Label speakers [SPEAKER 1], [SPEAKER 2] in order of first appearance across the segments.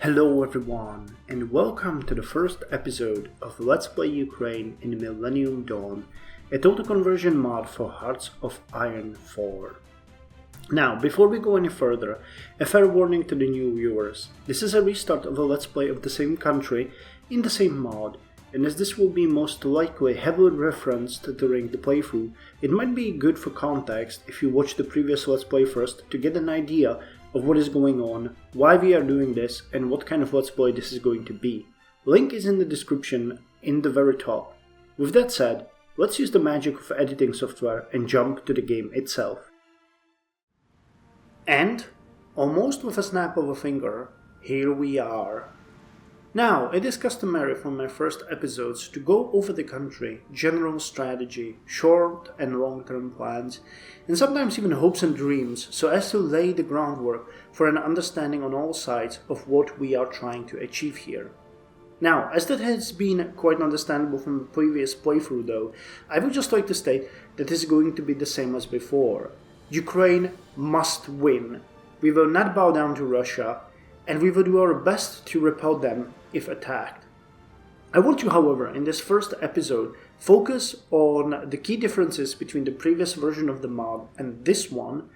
[SPEAKER 1] Hello everyone, and welcome to the first episode of Let's Play Ukraine in Millennium Dawn, a total conversion mod for Hearts of Iron 4. Now, before we go any further, a fair warning to the new viewers. This is a restart of a Let's Play of the same country in the same mod, and as this will be most likely heavily referenced during the playthrough, it might be good for context if you watch the previous Let's Play first to get an idea of what is going on, why we are doing this, and what kind of Let's Play this is going to be. Link is in the description in the very top. With that said, let's use the magic of editing software and jump to the game itself. And, almost with a snap of a finger, here we are. Now, it is customary for my first episodes to go over the country, general strategy, short and long-term plans, and sometimes even hopes and dreams, so as to lay the groundwork for an understanding on all sides of what we are trying to achieve here. Now, as that has been quite understandable from the previous playthrough though, I would just like to state that this is going to be the same as before. Ukraine must win. We will not bow down to Russia, and we will do our best to repel them if attacked. I want to, however, in this first episode, focus on the key differences between the previous version of the mod and this one,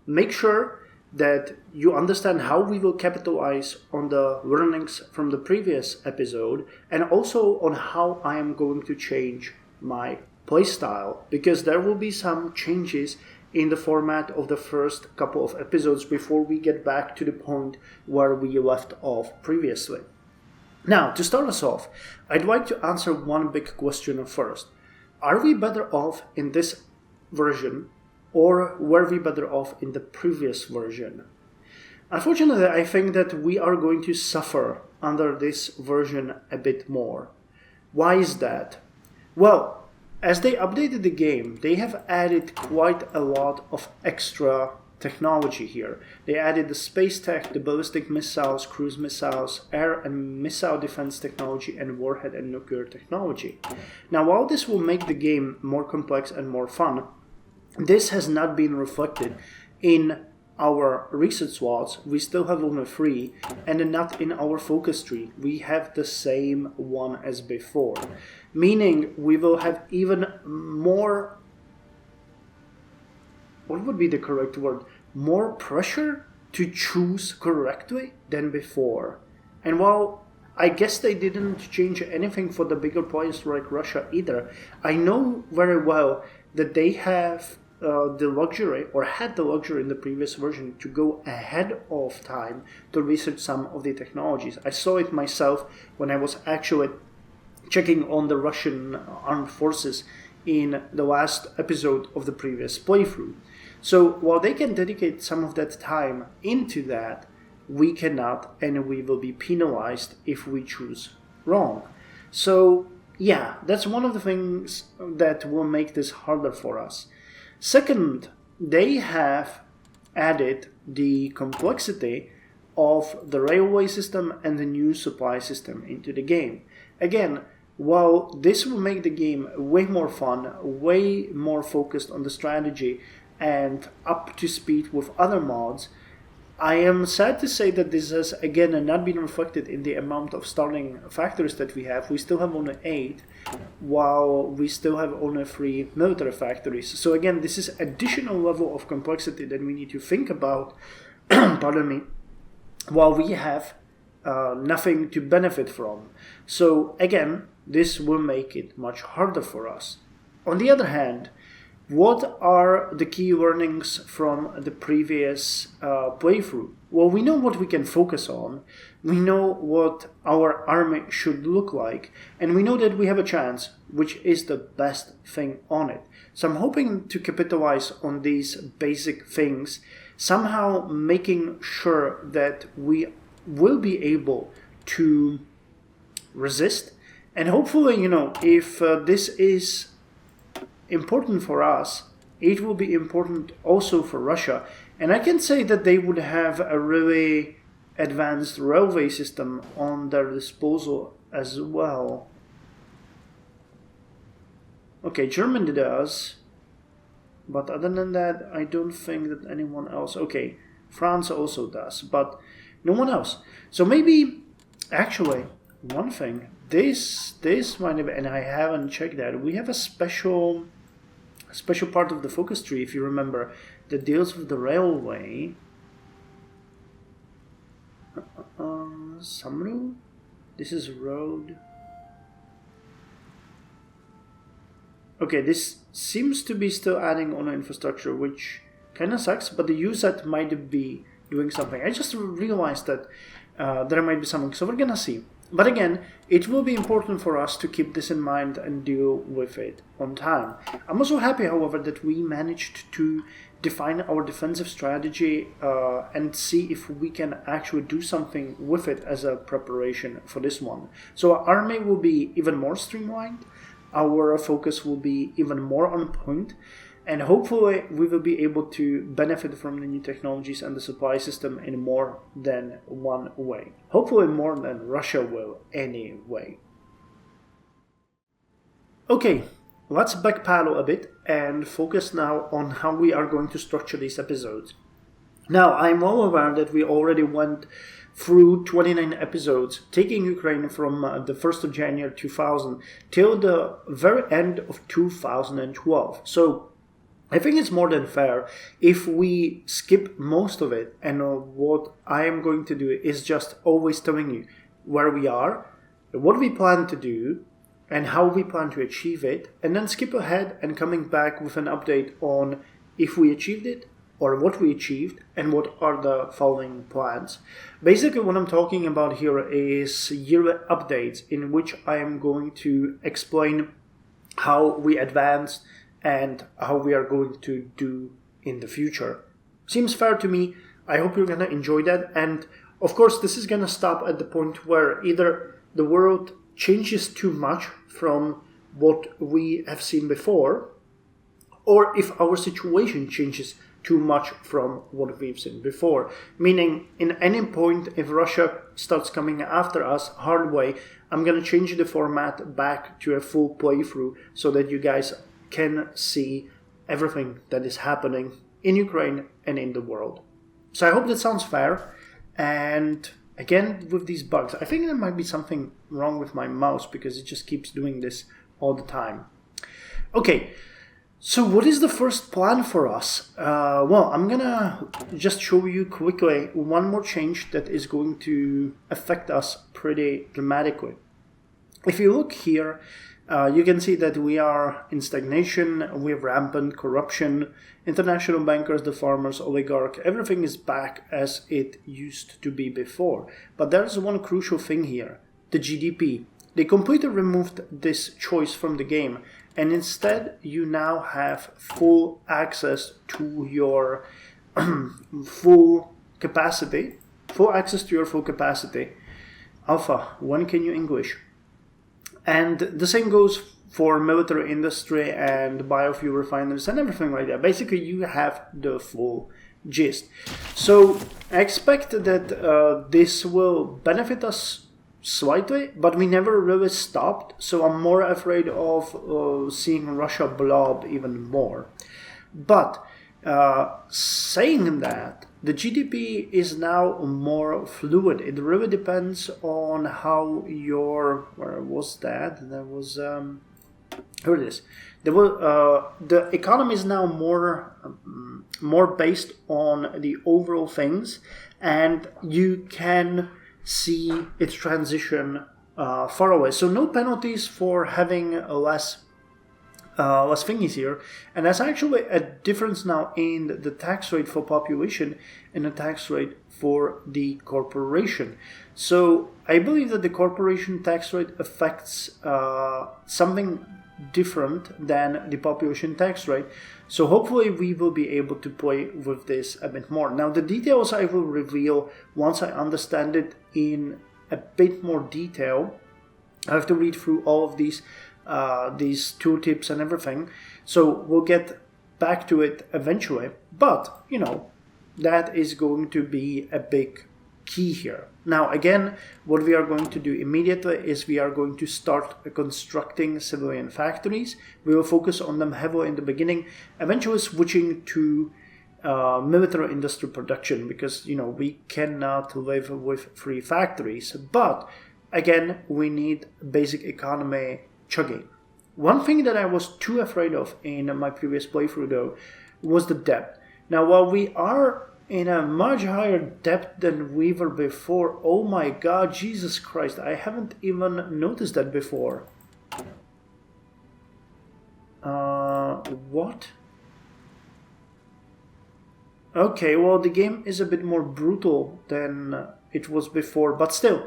[SPEAKER 1] make sure that you understand how we will capitalize on the learnings from the previous episode, and also on how I am going to change my playstyle, because there will be some changes in the format of the first couple of episodes before we get back to the point where we left off previously. Now, to start us off, I'd like to answer one big question first. Are we better off in this version, or were we better off in the previous version? Unfortunately, I think that we are going to suffer under this version a bit more. Why is that? Well, as they updated the game, they have added quite a lot of extra technology here. They added the space tech, the ballistic missiles, cruise missiles, air and missile defense technology, and warhead and nuclear technology. Now, while this will make the game more complex and more fun, this has not been reflected in our research slots. We still have only 3, and not in our focus tree. We have the same one as before, meaning we will have even more, what would be the correct word, more pressure to choose correctly than before. And while I guess they didn't change anything for the bigger players like Russia either, I know very well that they have the luxury, or had the luxury in the previous version, to go ahead of time to research some of the technologies. I saw it myself when I was actually checking on the Russian armed forces in the last episode of the previous playthrough. So while they can dedicate some of that time into that, we cannot, and we will be penalized if we choose wrong. So yeah, that's one of the things that will make this harder for us. Second, they have added the complexity of the railway system and the new supply system into the game. Again, while this will make the game way more fun, way more focused on the strategy, and up to speed with other mods, I am sad to say that this has again not been reflected in the amount of starting factories that we have. We still have only 8, while we still have only 3 military factories. So again, this is additional level of complexity that we need to think about, pardon me, while we have nothing to benefit from. So again, this will make it much harder for us. On the other hand, what are the key learnings from the previous playthrough? Well, we know what we can focus on, we know what our army should look like, and we know that we have a chance, which is the best thing on it. So I'm hoping to capitalize on these basic things, somehow making sure that we will be able to resist, and hopefully, if this is important for us, it will be important also for Russia. And I can say that they would have a really advanced railway system on their disposal as well. Okay, Germany does, but other than that, I don't think that anyone else. Okay, France also does, but No one else. So maybe, actually, one thing, this might have, and I haven't checked that, we have a special part of the focus tree, if you remember, that deals with the railway. Samru? This is road. Okay, this seems to be still adding on infrastructure, which kind of sucks, but the USAT might be doing something. I just realized that there might be something, so we're gonna see. But again, it will be important for us to keep this in mind and deal with it on time. I'm also happy, however, that we managed to define our defensive strategy and see if we can actually do something with it as a preparation for this one. So our army will be even more streamlined, our focus will be even more on point, and hopefully we will be able to benefit from the new technologies and the supply system in more than one way. Hopefully more than Russia will anyway. Okay, let's backpedal a bit and focus now on how we are going to structure these episodes. Now, I'm well aware that we already went through 29 episodes, taking Ukraine from the 1st of January 2000 till the very end of 2012. So I think it's more than fair if we skip most of it, and what I am going to do is just always telling you where we are, what we plan to do, and how we plan to achieve it, and then skip ahead and coming back with an update on if we achieved it, or what we achieved, and what are the following plans. Basically what I'm talking about here is yearly updates in which I am going to explain how we advanced and how we are going to do in the future. Seems fair to me. I hope you're gonna enjoy that. And of course, this is gonna stop at the point where either the world changes too much from what we have seen before, or if our situation changes too much from what we've seen before. Meaning, in any point, if Russia starts coming after us hard way, I'm gonna change the format back to a full playthrough so that you guys can see everything that is happening in Ukraine and in the world. So I hope that sounds fair. And again, with these bugs, I think there might be something wrong with my mouse because it just keeps doing this all the time. Okay, so what is the first plan for us? Well, I'm gonna just show you quickly one more change that is going to affect us pretty dramatically. If you look here, you can see that we are in stagnation, we have rampant corruption, international bankers, the farmers, oligarch, everything is back as it used to be before. But there's one crucial thing here, the GDP. They completely removed this choice from the game, and instead you now have full access to your full capacity. Alpha, when can you English? And the same goes for military industry and biofuel refineries and everything like that. Basically, you have the full gist. So I expect that this will benefit us slightly, but we never really stopped. So I'm more afraid of seeing Russia blob even more. But saying that, the GDP is now more fluid. It really depends on how your... Where was that? That was... here it is. The economy is now more based on the overall things, and you can see its transition far away. So no penalties for having less thingies here, and that's actually a difference now in the tax rate for population and the tax rate for the corporation. So I believe that the corporation tax rate affects something different than the population tax rate. So hopefully we will be able to play with this a bit more. Now the details I will reveal once I understand it in a bit more detail. I have to read through all of these tooltips and everything, so we'll get back to it eventually, but you know, that is going to be a big key here. Now again, what we are going to do immediately is we are going to start constructing civilian factories. We will focus on them heavily in the beginning, eventually switching to military industrial production, because we cannot live with free factories. But again, we need basic economy chugging. One thing that I was too afraid of in my previous playthrough, though, was the debt. Now, while we are in a much higher debt than we were before, oh my god, Jesus Christ, I haven't even noticed that before. What? Okay, well, the game is a bit more brutal than it was before, but still,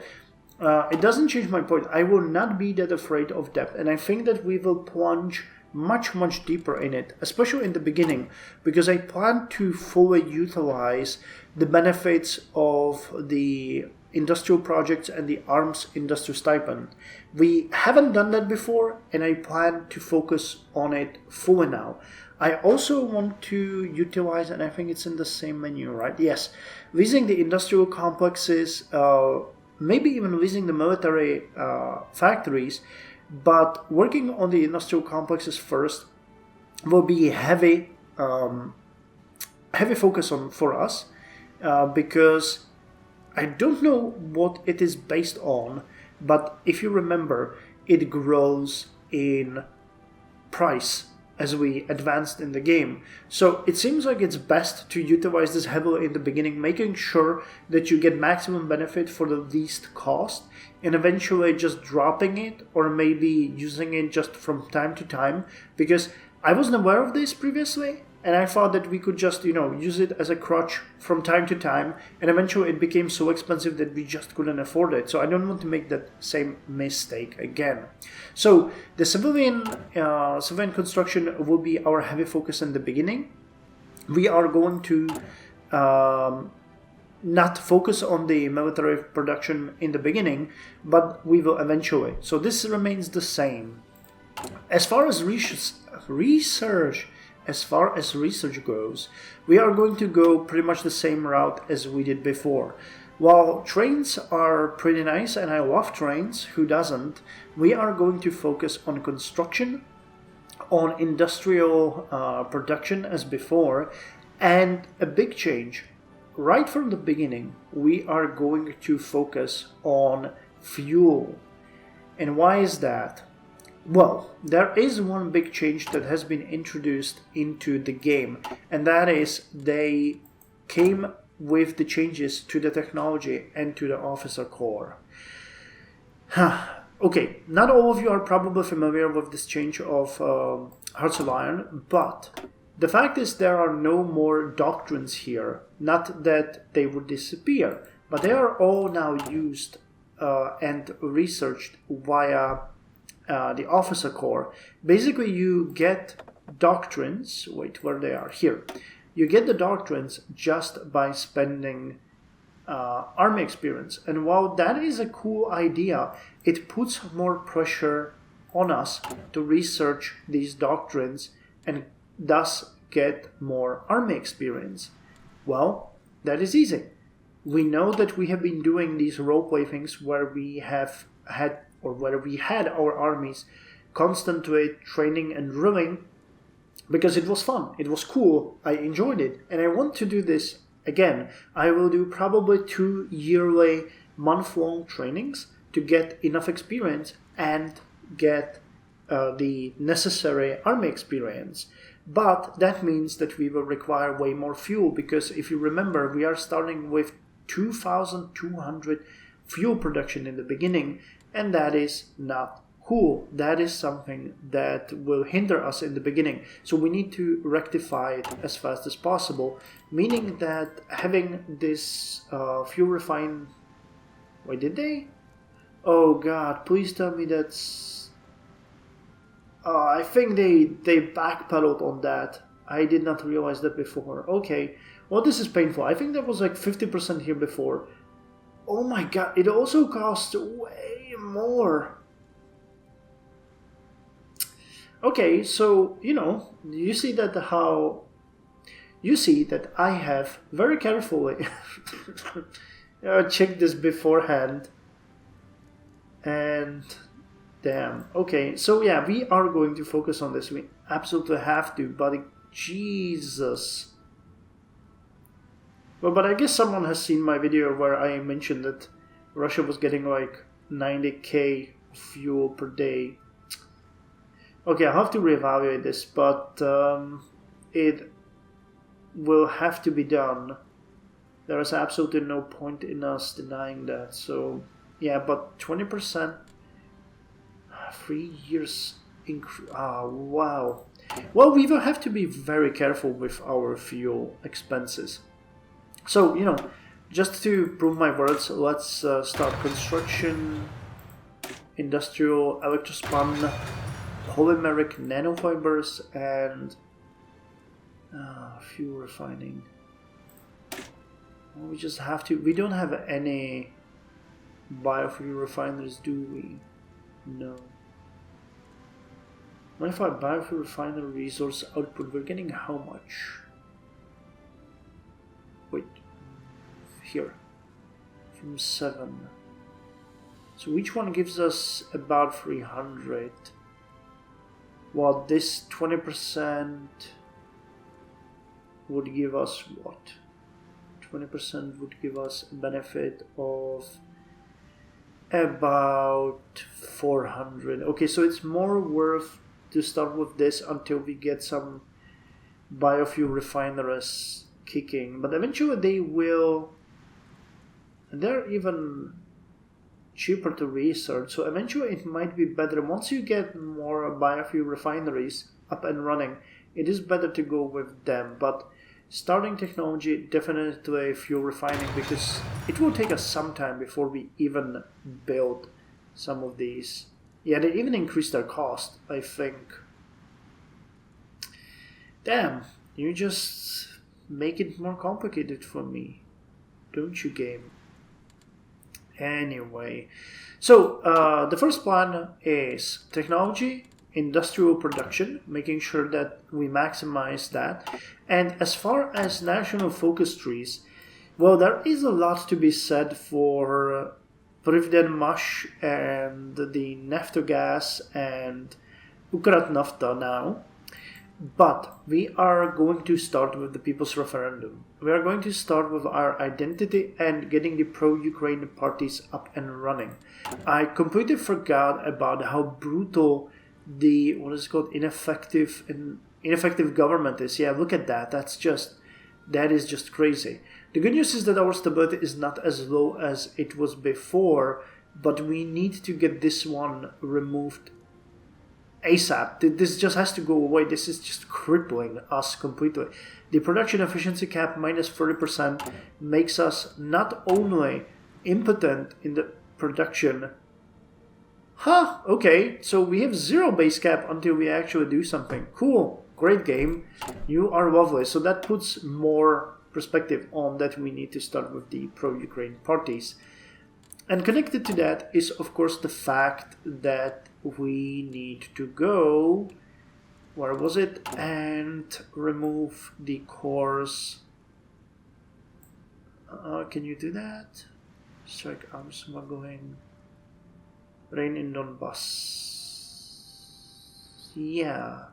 [SPEAKER 1] it doesn't change my point. I will not be that afraid of debt, and I think that we will plunge much deeper in it, especially in the beginning, because I plan to fully utilize the benefits of the industrial projects and the arms industry stipend. We haven't done that before, and I plan to focus on it fully now. I also want to utilize, and I think it's in the same menu, right? Yes, leasing the industrial complexes, maybe even leasing the military factories, but working on the industrial complexes first will be heavy focus on for us, because I don't know what it is based on, but if you remember, it grows in price as we advanced in the game. So it seems like it's best to utilize this heavily in the beginning, making sure that you get maximum benefit for the least cost, and eventually just dropping it, or maybe using it just from time to time, because I wasn't aware of this previously, and I thought that we could just, use it as a crutch from time to time, and eventually it became so expensive that we just couldn't afford it. So I don't want to make that same mistake again. So the civilian construction will be our heavy focus in the beginning. We are going to not focus on the military production in the beginning, but we will eventually. So this remains the same. As far as research goes, we are going to go pretty much the same route as we did before. While trains are pretty nice, and I love trains, who doesn't, we are going to focus on construction, on industrial production as before, and a big change. Right from the beginning, we are going to focus on fuel. And why is that? Well, there is one big change that has been introduced into the game, and that is they came with the changes to the technology and to the officer core. Okay, not all of you are probably familiar with this change of Hearts of Iron, but the fact is there are no more doctrines here. Not that they would disappear, but they are all now used and researched via the officer core. Basically, you get doctrines. Wait, where they are? Here. You get the doctrines just by spending army experience. And while that is a cool idea, it puts more pressure on us to research these doctrines and thus get more army experience. Well, that is easy. We know that we have been doing these roleplay things where we have had, or where we had our armies constantly training and drilling, because it was fun, it was cool, I enjoyed it, and I want to do this again. I will do probably 2 yearly month-long trainings to get enough experience and get the necessary army experience. But that means that we will require way more fuel, because if you remember, we are starting with 2,200 fuel production in the beginning, and that is not cool. That is something that will hinder us in the beginning. So we need to rectify it as fast as possible, meaning that having this fuel refine... Wait, did they? Oh god, please tell me that's... I think they backpedaled on that. I did not realize that before. Okay, well, this is painful. I think that was like 50% here before. Oh my god, it also costs way more. Okay, so, you see that I have very carefully checked this beforehand. And damn. Okay, so yeah, we are going to focus on this. We absolutely have to, buddy. Jesus. Well, but I guess someone has seen my video where I mentioned that Russia was getting like 90k fuel per day. Okay, I'll have to reevaluate this, but it will have to be done. There is absolutely no point in us denying that. So, yeah, but 20%, 3 years increase. Wow. Well, we will have to be very careful with our fuel expenses. So, you know, just to prove my words, let's start construction, industrial, electrospun, polymeric nanofibers, and fuel refining. We just have to. We don't have any biofuel refineries, do we? No. Modified biofuel refinery resource output. We're getting how much? Wait. Here. From 7. So each one gives us about 300. While this 20% would give us what? 20% would give us a benefit of about 400. Okay, so it's more worth to start with this until we get some biofuel refineries kicking. But eventually they will. They're even cheaper to research. So eventually it might be better. Once you get more biofuel refineries up and running, it is better to go with them. But starting technology, definitely fuel refining, because it will take us some time before we even build some of these. Yeah, they even increased their cost, I think. Damn, you just make it more complicated for me, don't you, game? Anyway, so the first plan is technology, industrial production, making sure that we maximize that. And as far as national focus trees, well, there is a lot to be said for Privden Mash and the Neftogas and Ukrat Nafta now. But we are going to start with the people's referendum. We are going to start with our identity and getting the pro-Ukraine parties up and running. I completely forgot about how brutal the, what is it called, ineffective government is. Yeah, look at that. That is just crazy. The good news is that our stability is not as low as it was before, but we need to get this one removed ASAP. This just has to go away. This is just crippling us completely. The production efficiency cap minus 30% makes us not only impotent in the production. Okay, so we have 0 base cap until we actually do something. Cool, great game. You are lovely. So that puts more perspective on that we need to start with the pro-Ukraine parties. And connected to that is, of course, the fact that we need to go, where was it, and remove the cores. Can you do that? Strike arms smuggling. Rain in Donbass. Yeah.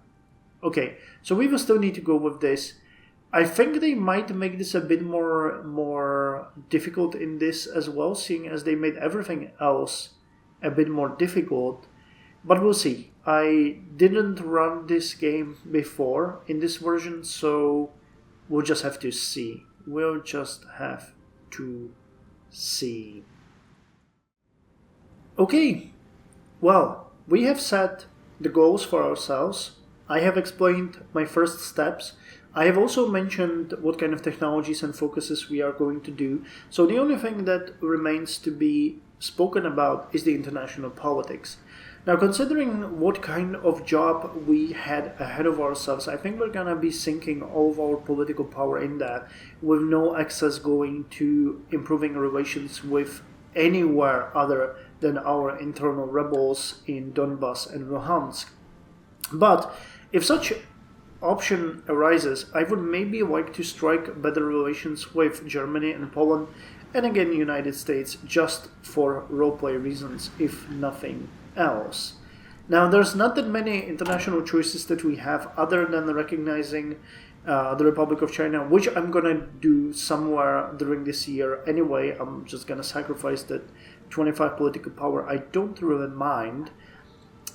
[SPEAKER 1] Okay, so we will still need to go with this. I think they might make this a bit more difficult in this as well, seeing as they made everything else a bit more difficult. But we'll see. I didn't run this game before in this version, so we'll just have to see. We'll just have to see. Okay, well, we have set the goals for ourselves. I have explained my first steps. I have also mentioned what kind of technologies and focuses we are going to do. So the only thing that remains to be spoken about is the international politics. Now, considering what kind of job we had ahead of ourselves, I think we're going to be sinking all of our political power in that, with no access going to improving relations with anywhere other than our internal rebels in Donbass and Luhansk. But if such option arises, I would maybe like to strike better relations with Germany and Poland, and again the United States, just for roleplay reasons, if nothing else. Now, there's not that many international choices that we have other than recognizing the Republic of China, which I'm gonna do somewhere during this year anyway. I'm just gonna sacrifice that 25 political power. I don't really mind.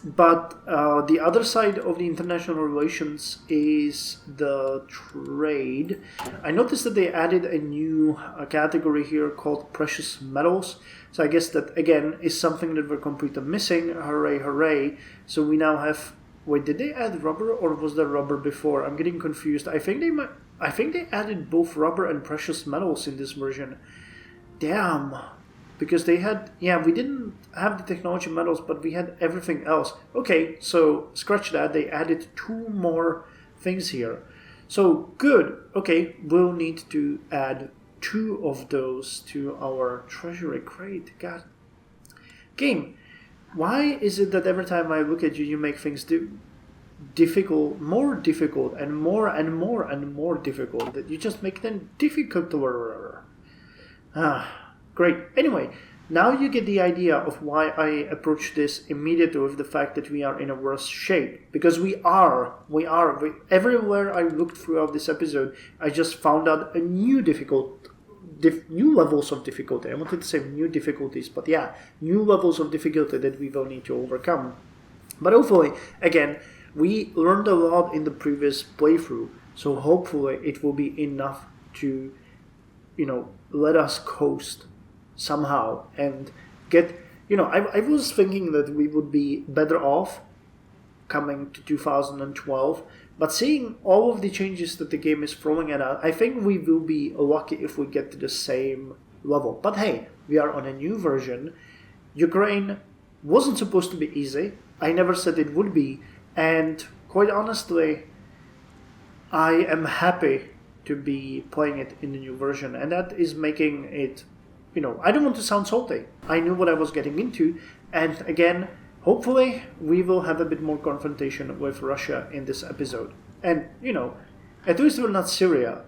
[SPEAKER 1] But the other side of the international relations is the trade. I noticed that they added a new category here called precious metals. So I guess that, again, is something that we're completely missing. Hooray, hooray. So we now have... Wait, did they add rubber or was there rubber before? I'm getting confused. I think they added both rubber and precious metals in this version. Damn. Because they had, we didn't have the technology metals, but we had everything else. Okay, so scratch that. They added 2 more things here. So good. Okay, we'll need to add 2 of those to our treasury. Great. God. Game, why is it that every time I look at you, you make things difficult, more difficult, and more and more and more difficult? That you just make them difficult. Great. Anyway, now you get the idea of why I approach this immediately with the fact that we are in a worse shape. Because we are. Everywhere I looked throughout this episode, I just found out a new new levels of difficulty. I wanted to say new difficulties, but yeah, new levels of difficulty that we will need to overcome. But hopefully, again, we learned a lot in the previous playthrough, so hopefully it will be enough to, let us coast somehow and get, I was thinking that we would be better off coming to 2012, but seeing all of the changes that the game is throwing at us, I think we will be lucky if we get to the same level. But hey, we are on a new version. Ukraine wasn't supposed to be easy. I never said it would be, and quite honestly, I am happy to be playing it in the new version, and that is making it, I don't want to sound salty. I knew what I was getting into, and again, hopefully we will have a bit more confrontation with Russia in this episode. And, at least we're not Syria.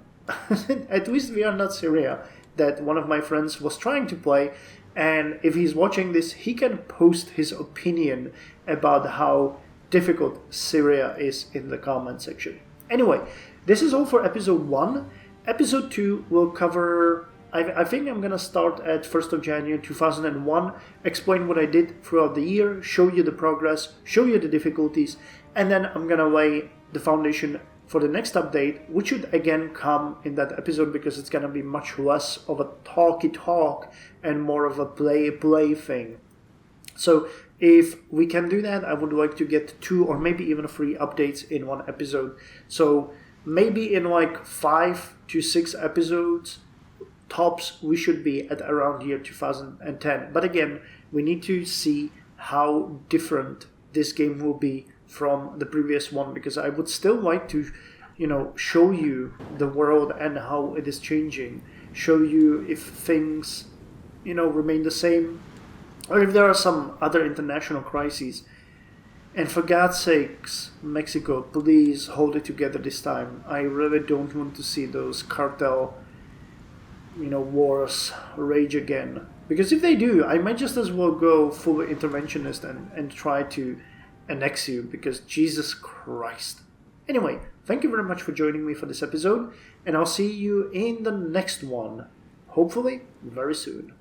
[SPEAKER 1] At least we are not Syria, that one of my friends was trying to play, and if he's watching this, he can post his opinion about how difficult Syria is in the comment section. Anyway, this is all for episode 1. Episode 2 will cover... I think I'm going to start at 1st of January 2001, explain what I did throughout the year, show you the progress, show you the difficulties, and then I'm going to lay the foundation for the next update, which should again come in that episode because it's going to be much less of a talk and more of a play thing. So if we can do that, I would like to get 2 or maybe even 3 updates in one episode. So maybe in like 5 to 6 episodes, tops, we should be at around year 2010. But again, we need to see how different this game will be from the previous one, because I would still like to, show you the world and how it is changing, show you if things, remain the same, or if there are some other international crises. And for God's sakes, Mexico, please hold it together this time. I really don't want to see those cartel wars rage again. Because if they do, I might just as well go fully interventionist and try to annex you, because Jesus Christ. Anyway, thank you very much for joining me for this episode, and I'll see you in the next one, hopefully very soon.